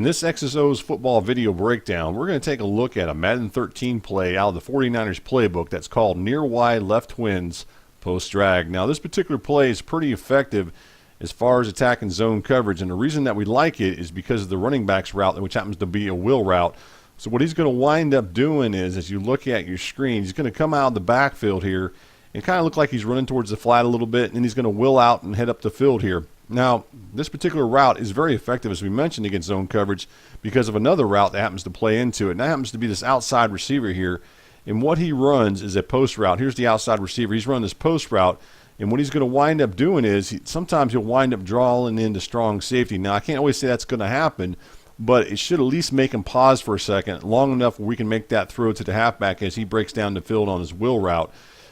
In this XSO's football video breakdown, we're going to take a look at a Madden 13 play out of the 49ers playbook that's called near wide left twins post drag. Now, this particular play is pretty effective as far as attacking zone coverage, and the reason that we like it is because of the running back's route, which happens to be a wheel route. So what he's going to wind up doing is, as you look at your screen, he's going to come out of the backfield here and kind of look like he's running towards the flat a little bit, and then he's going to wheel out and head up the field here. Now, this particular route is very effective, as we mentioned, against zone coverage because of another route that happens to play into it. And that happens to be this outside receiver here. And what he runs is a post route. Here's the outside receiver. He's running this post route. And what he's going to wind up doing is sometimes he'll wind up drawing into strong safety. Now, I can't always say that's going to happen, but it should at least make him pause for a second, long enough where we can make that throw to the halfback as he breaks down the field on his wheel route.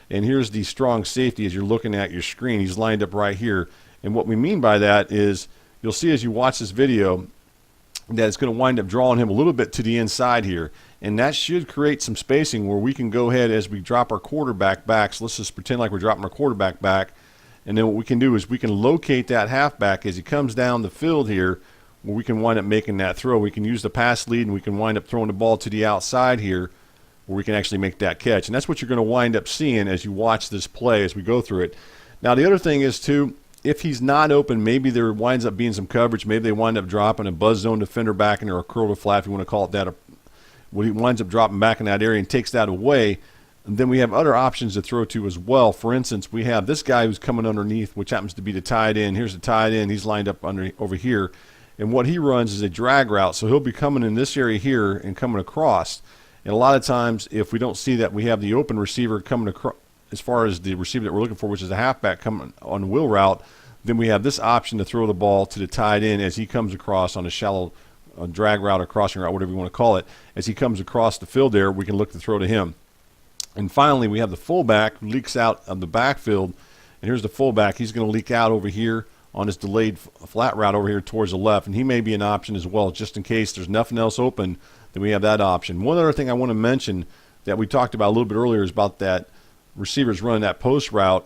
And here's the strong safety as you're looking at your screen. He's lined up right here. And what we mean by that is you'll see as you watch this video that it's going to wind up drawing him a little bit to the inside here. And that should create some spacing where we can go ahead as we drop our quarterback back. So let's just pretend like we're dropping our quarterback back. And then what we can do is we can locate that halfback as he comes down the field here, where we can wind up making that throw. We can use the pass lead and we can wind up throwing the ball to the outside here where we can actually make that catch. And that's what you're going to wind up seeing as you watch this play as we go through it. Now, the other thing is, too, if he's not open, maybe there winds up being some coverage. Maybe they wind up dropping a buzz zone defender back in or a curl to flat, if you want to call it that. When he winds up dropping back in that area and takes that away, and then we have other options to throw to as well. For instance, we have this guy who's coming underneath, which happens to be the tight end. Here's the tight end. He's lined up over here. And what he runs is a drag route. So he'll be coming in this area here and coming across. And a lot of times, if we don't see that we have the open receiver coming across, as far as the receiver that we're looking for, which is a halfback coming on the wheel route, then we have this option to throw the ball to the tight end as he comes across on a shallow drag route or crossing route, whatever you want to call it. As he comes across the field there, we can look to throw to him. And finally, we have the fullback who leaks out of the backfield. And here's the fullback. He's going to leak out over here on his delayed flat route over here towards the left. And he may be an option as well, just in case there's nothing else open, then we have that option. One other thing I want to mention that we talked about a little bit earlier is about that receivers running that post route.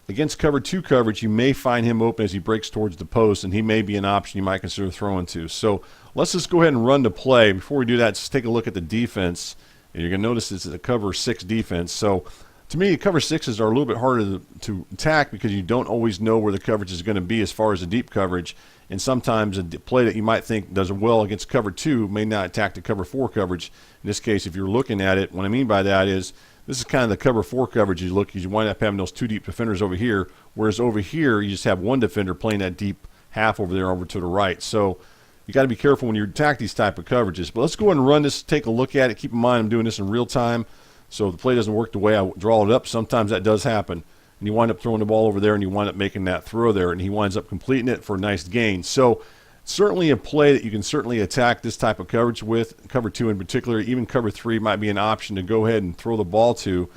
Against cover 2 coverage, you may find him open as he breaks towards the post, and he may be an option you might consider throwing to. So let's just go ahead and run the play. Before we do that, just take a look at the defense. And you're going to notice it's a cover 6 defense. So to me, cover 6s are a little bit harder to attack because you don't always know where the coverage is going to be as far as the deep coverage. And sometimes a play that you might think does well against cover 2 may not attack the cover 4 coverage. In this case, if you're looking at it, what I mean by that is this is kind of the cover 4 coverage you look because you wind up having those 2 deep defenders over here, whereas over here you just have 1 defender playing that deep half over there over to the right. So you got to be careful when you attack these type of coverages. But let's go ahead and run this, take a look at it. Keep in mind I'm doing this in real time, so if the play doesn't work the way I draw it up, sometimes that does happen. And you wind up throwing the ball over there and you wind up making that throw there, and he winds up completing it for a nice gain. So certainly a play that you can certainly attack this type of coverage with. Cover 2 in particular, even cover 3 might be an option to go ahead and throw the ball to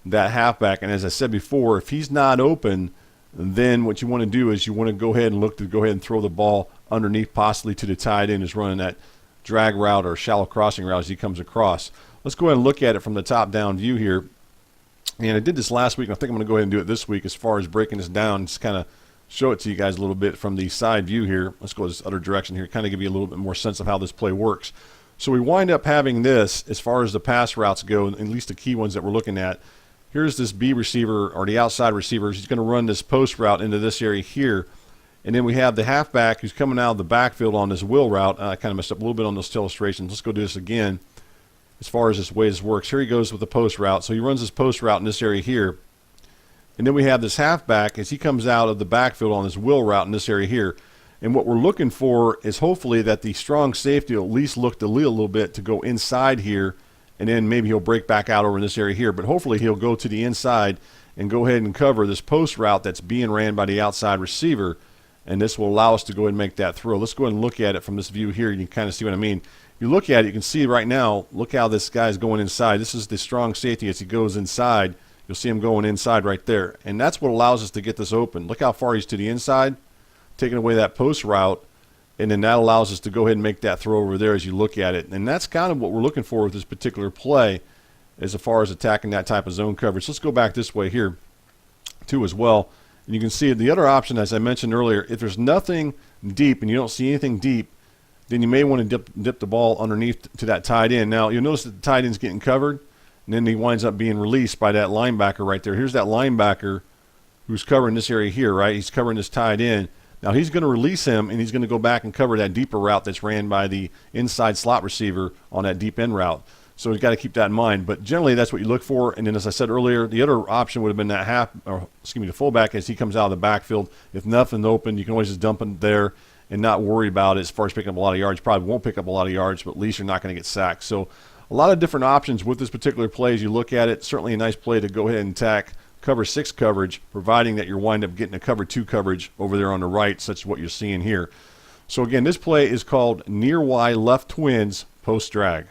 that halfback. And as I said before, if he's not open, then what you want to do is you want to go ahead and look to go ahead and throw the ball underneath, possibly to the tight end who's running that drag route or shallow crossing route as he comes across. Let's go ahead and look at it from the top-down view here. And I did this last week, and I think I'm going to go ahead and do it this week as far as breaking this down, just kind of show it to you guys a little bit from the side view here. Let's go this other direction here, kind of give you a little bit more sense of how this play works. So we wind up having this as far as the pass routes go, at least the key ones that we're looking at. Here's this B receiver or the outside receiver. He's going to run this post route into this area here. And then we have the halfback who's coming out of the backfield on this wheel route. I kind of messed up a little bit on those illustrations. Let's go do this again as far as this way this works. Here he goes with the post route. So he runs this post route in this area here. And then we have this halfback as he comes out of the backfield on this wheel route in this area here. And what we're looking for is hopefully that the strong safety will at least look to lead a little bit to go inside here, and then maybe he'll break back out over in this area here. But hopefully he'll go to the inside and go ahead and cover this post route that's being ran by the outside receiver. And this will allow us to go ahead and make that throw. Let's go ahead and look at it from this view here. You can kind of see what I mean. You look at it, you can see right now, look how this guy's going inside. This is the strong safety as he goes inside. You'll see him going inside right there. And that's what allows us to get this open. Look how far he's to the inside, taking away that post route. And then that allows us to go ahead and make that throw over there as you look at it. And that's kind of what we're looking for with this particular play as far as attacking that type of zone coverage. Let's go back this way here too as well. And you can see the other option, as I mentioned earlier, if there's nothing deep and you don't see anything deep, then you may want to dip the ball underneath to that tight end. Now, you'll notice that the tight end's getting covered, and then he winds up being released by that linebacker right there. Here's that linebacker who's covering this area here, right? He's covering this tight end. Now, he's going to release him, and he's going to go back and cover that deeper route that's ran by the inside slot receiver on that deep end route. So you've got to keep that in mind. But generally, that's what you look for. And then, as I said earlier, the other option would have been that the fullback as he comes out of the backfield. If nothing's open, you can always just dump it there and not worry about it as far as picking up a lot of yards. Probably won't pick up a lot of yards, but at least you're not going to get sacked. So a lot of different options with this particular play as you look at it. Certainly a nice play to go ahead and attack cover 6 coverage, providing that you wind up getting a cover 2 coverage over there on the right, such as what you're seeing here. So again, this play is called near Y left twins post drag.